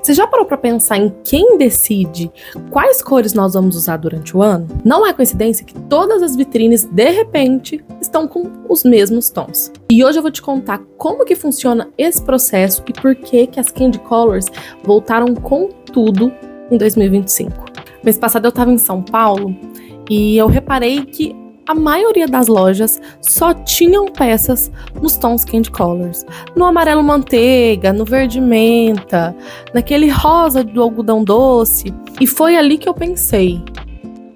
Você já parou para pensar em quem decide quais cores nós vamos usar durante o ano? Não é coincidência que todas as vitrines, de repente, estão com os mesmos tons. E hoje eu vou te contar como que funciona esse processo e por que as Candy Colors voltaram com tudo em 2025. Mês passado eu estava em São Paulo e eu reparei que a maioria das lojas só tinham peças nos tons Candy Colors. No amarelo manteiga, no verde menta, naquele rosa do algodão doce. E foi ali que eu pensei,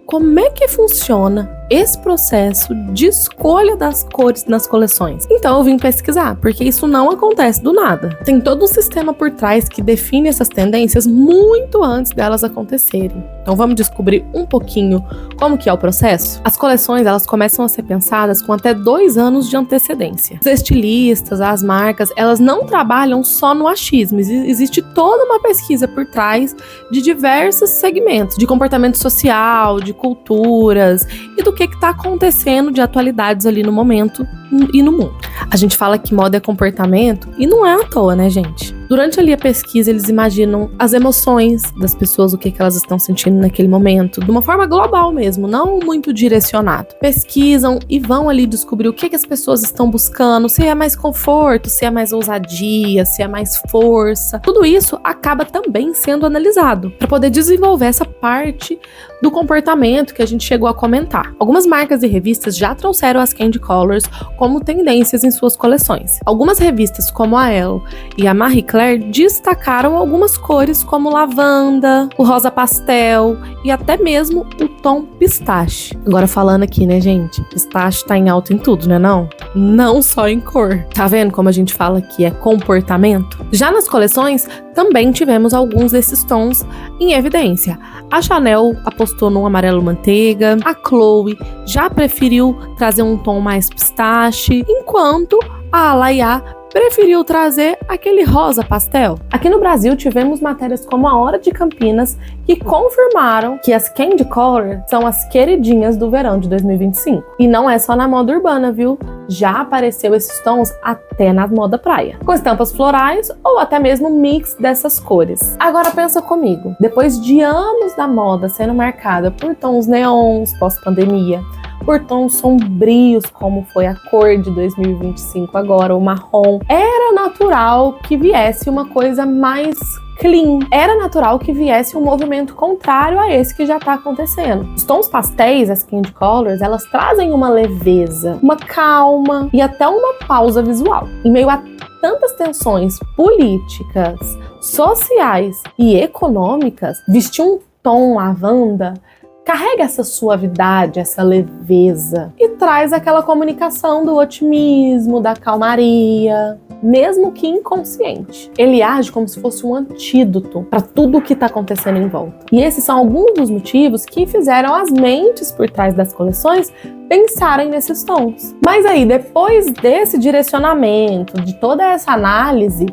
como é que funciona esse processo de escolha das cores nas coleções? Então eu vim pesquisar, porque isso não acontece do nada. Tem todo um sistema por trás que define essas tendências muito antes delas acontecerem. Então vamos descobrir um pouquinho como que é o processo? As coleções, elas começam a ser pensadas com até 2 anos de antecedência. Os estilistas, as marcas, elas não trabalham só no achismo. Existe toda uma pesquisa por trás de diversos segmentos, de comportamento social, de culturas e do que está acontecendo de atualidades ali no momento e no mundo. A gente fala que moda é comportamento e não é à toa, né, gente? Durante ali a pesquisa, eles imaginam as emoções das pessoas, o que elas estão sentindo naquele momento, de uma forma global mesmo, não muito direcionado. Pesquisam e vão ali descobrir o que as pessoas estão buscando, se é mais conforto, se é mais ousadia, se é mais força. Tudo isso acaba também sendo analisado para poder desenvolver essa parte do comportamento que a gente chegou a comentar. Algumas marcas e revistas já trouxeram as Candy Colors como tendências em suas coleções. Algumas revistas como a Elle e a Marie Claire destacaram algumas cores como lavanda, o rosa pastel e até mesmo o tom pistache. Agora falando aqui, né, gente? Pistache tá em alta em tudo, né não? Não só em cor. Tá vendo como a gente fala que é comportamento? Já nas coleções, também tivemos alguns desses tons em evidência. A Chanel apostou no amarelo manteiga, a Chloe já preferiu trazer um tom mais pistache, enquanto a Alaïa preferiu trazer aquele rosa pastel. Aqui no Brasil tivemos matérias como a Hora de Campinas que confirmaram que as Candy Colors são as queridinhas do verão de 2025. E não é só na moda urbana, viu? Já apareceu esses tons até na moda praia, com estampas florais ou até mesmo mix dessas cores. Agora pensa comigo, depois de anos da moda sendo marcada por tons neons pós-pandemia, por tons sombrios, como foi a cor de 2025 agora, o marrom, era natural que viesse uma coisa mais clean. Era natural que viesse um movimento contrário a esse que já está acontecendo. Os tons pastéis, as Candy Colors, elas trazem uma leveza, uma calma e até uma pausa visual. Em meio a tantas tensões políticas, sociais e econômicas, vestir um tom lavanda carrega essa suavidade, essa leveza e traz aquela comunicação do otimismo, da calmaria, mesmo que inconsciente. Ele age como se fosse um antídoto para tudo o que está acontecendo em volta. E esses são alguns dos motivos que fizeram as mentes por trás das coleções pensarem nesses tons. Mas aí, depois desse direcionamento, de toda essa análise,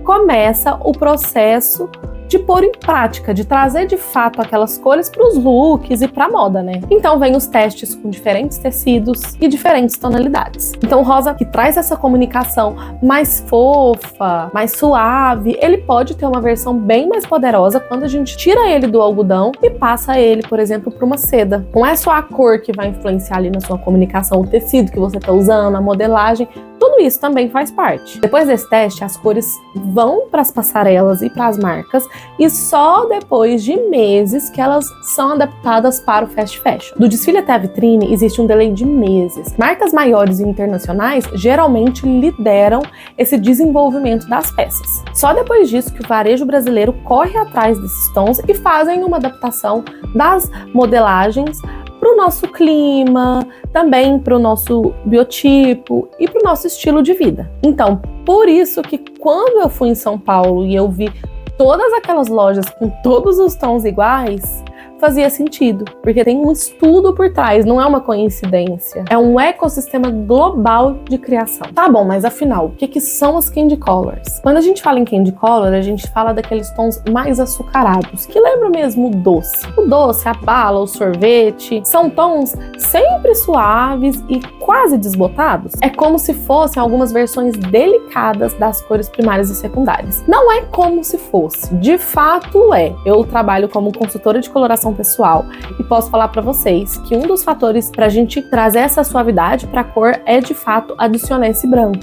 começa o processo de pôr em prática, de trazer de fato aquelas cores para os looks e para a moda, né? Então vem os testes com diferentes tecidos e diferentes tonalidades. Então o rosa, que traz essa comunicação mais fofa, mais suave, ele pode ter uma versão bem mais poderosa quando a gente tira ele do algodão e passa ele, por exemplo, para uma seda. Não é só a cor que vai influenciar ali na sua comunicação, o tecido que você está usando, a modelagem, tudo isso também faz parte. Depois desse teste, as cores vão para as passarelas e para as marcas e só depois de meses que elas são adaptadas para o fast fashion. Do desfile até a vitrine existe um delay de meses. Marcas maiores e internacionais geralmente lideram esse desenvolvimento das peças. Só depois disso que o varejo brasileiro corre atrás desses tons e fazem uma adaptação das modelagens para o nosso clima, também para o nosso biotipo e para o nosso estilo de vida. Então, por isso que quando eu fui em São Paulo e eu vi todas aquelas lojas com todos os tons iguais, fazia sentido, porque tem um estudo por trás, não é uma coincidência. É um ecossistema global de criação. Tá bom, mas afinal, o que são as candy colors? Quando a gente fala em candy color, a gente fala daqueles tons mais açucarados, que lembram mesmo o doce. O doce, a bala, o sorvete, são tons sempre suaves e quase desbotados. É como se fossem algumas versões delicadas das cores primárias e secundárias. Não é como se fosse, de fato é. Eu trabalho como consultora de coloração pessoal e posso falar para vocês que um dos fatores para a gente trazer essa suavidade para a cor é de fato adicionar esse branco.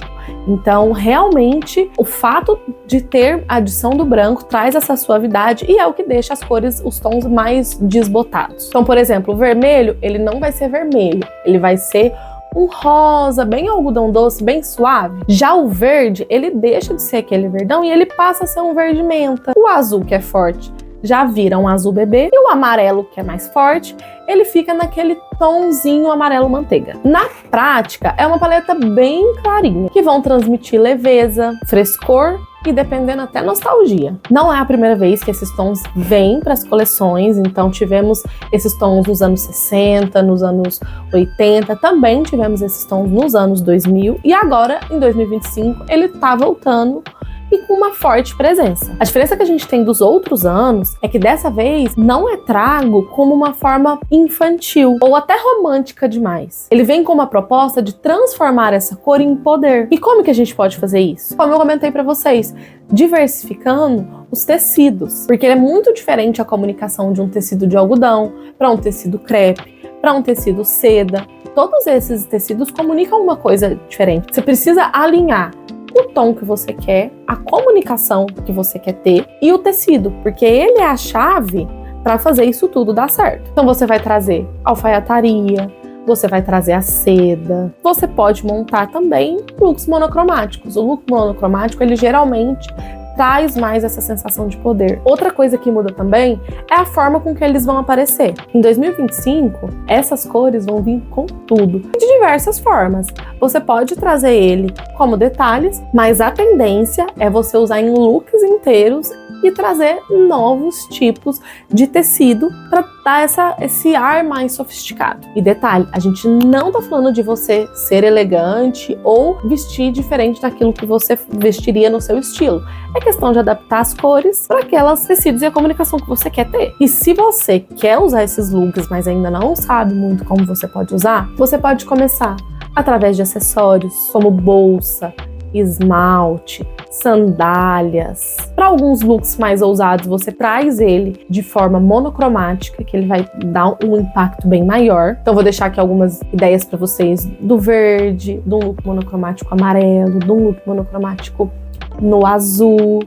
Então, realmente, o fato de ter a adição do branco traz essa suavidade e é o que deixa as cores, os tons mais desbotados. Então, por exemplo, o vermelho, ele não vai ser vermelho, ele vai ser um rosa, bem algodão doce, bem suave. Já o verde, ele deixa de ser aquele verdão e ele passa a ser um verde menta. O azul, que é forte, já vira um azul bebê. E o amarelo, que é mais forte, ele fica naquele tomzinho amarelo manteiga. Na prática, é uma paleta bem clarinha, que vão transmitir leveza, frescor e, dependendo, até nostalgia. Não é a primeira vez que esses tons vêm para as coleções, então tivemos esses tons nos anos 60, nos anos 80, também tivemos esses tons nos anos 2000 e agora, em 2025, ele tá voltando e com uma forte presença. A diferença que a gente tem dos outros anos é que dessa vez não é trago como uma forma infantil ou até romântica demais. Ele vem com uma proposta de transformar essa cor em poder. E como que a gente pode fazer isso? Como eu comentei para vocês, diversificando os tecidos, porque ele é muito diferente a comunicação de um tecido de algodão para um tecido crepe, para um tecido seda. Todos esses tecidos comunicam uma coisa diferente. Você precisa alinhar o tom que você quer, a comunicação que você quer ter e o tecido, porque ele é a chave para fazer isso tudo dar certo. Então você vai trazer alfaiataria, você vai trazer a seda, você pode montar também looks monocromáticos. O look monocromático, ele geralmente traz mais essa sensação de poder. Outra coisa que muda também é a forma com que eles vão aparecer. Em 2025, essas cores vão vir com tudo, de diversas formas. Você pode trazer ele como detalhes, mas a tendência é você usar em looks inteiros e trazer novos tipos de tecido para dar esse ar mais sofisticado. E detalhe, a gente não tá falando de você ser elegante ou vestir diferente daquilo que você vestiria no seu estilo. É questão de adaptar as cores para aquelas tecidos e a comunicação que você quer ter. E se você quer usar esses looks, mas ainda não sabe muito como você pode usar, você pode começar através de acessórios como bolsa, esmalte, sandálias. Para alguns looks mais ousados, você traz ele de forma monocromática, que ele vai dar um impacto bem maior. Então, vou deixar aqui algumas ideias para vocês do verde, de um look monocromático amarelo, de um look monocromático no azul,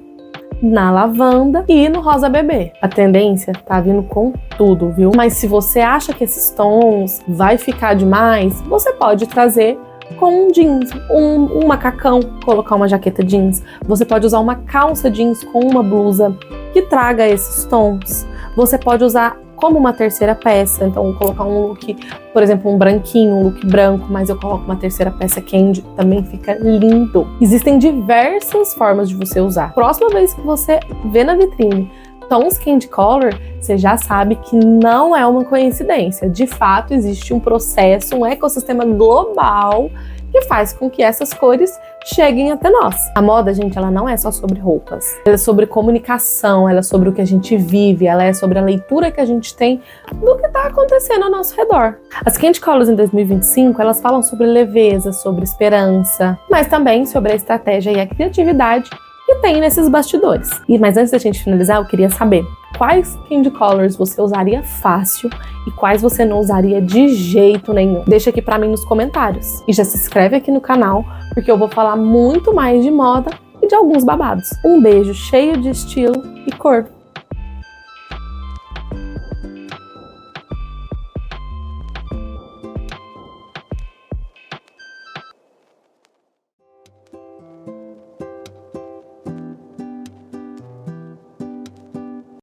na lavanda e no rosa bebê. A tendência tá vindo com tudo, viu? Mas se você acha que esses tons vai ficar demais, você pode trazer com um jeans, um macacão, colocar uma jaqueta jeans. Você pode usar uma calça jeans com uma blusa que traga esses tons. Você pode usar como uma terceira peça, então colocar um look, por exemplo, um branquinho, um look branco, mas eu coloco uma terceira peça candy, também fica lindo. Existem diversas formas de você usar. Próxima vez que você vê na vitrine tons candy color, você já sabe que não é uma coincidência. De fato, existe um processo, um ecossistema global que faz com que essas cores cheguem até nós. A moda, gente, ela não é só sobre roupas. Ela é sobre comunicação, ela é sobre o que a gente vive, ela é sobre a leitura que a gente tem do que está acontecendo ao nosso redor. As Candy Colors em 2025, elas falam sobre leveza, sobre esperança, mas também sobre a estratégia e a criatividade que tem nesses bastidores. Mas antes da gente finalizar, eu queria saber quais Candy Colors você usaria fácil e quais você não usaria de jeito nenhum. Deixa aqui pra mim nos comentários. E já se inscreve aqui no canal, porque eu vou falar muito mais de moda e de alguns babados. Um beijo cheio de estilo e cor.